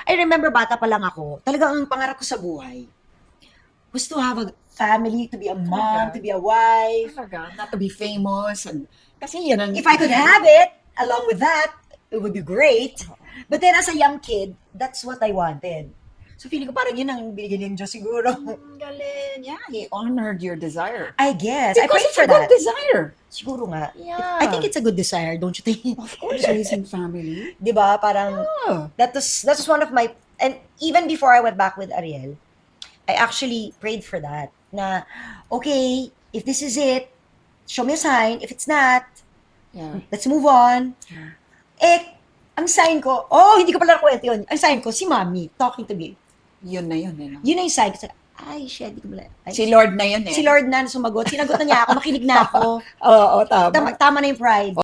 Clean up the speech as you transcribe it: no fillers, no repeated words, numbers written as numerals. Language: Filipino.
I remember bata pa lang ako, talagang ang pangarap ko sa buhay was to have a family, to be a mom, to be a wife. Talaga, not to be famous. And, kasi yan ang... If I could have it, along with that, it would be great. But then as a young kid, that's what I wanted. So feeling ko parang yun ang binigyan ng Diyos siguro. Ang galing. Yeah, he honored your desire. I guess. I Because prayed it's for a good that. desire. Siguro nga. Yeah. I think it's a good desire, don't you think? Of course, raising family. Di ba? Parang, Oh. that was one of my, and even before I went back with Ariel, I actually prayed for that. Na, okay, if this is it, show me a sign. If it's not, Yeah. let's move on. Yeah. Eh, ang sign ko, hindi ko pala nakwento yun. Ang sign ko, si Mommy talking to me. Yun na yun. Eh, no? Yun na yung sign ko. Ay, shit, di ko pala. Ay, Si Lord na yun eh. si Lord na sumagot. Sinagot na niya ako, makinig na ako. Oo, tama. Tama na yung pride.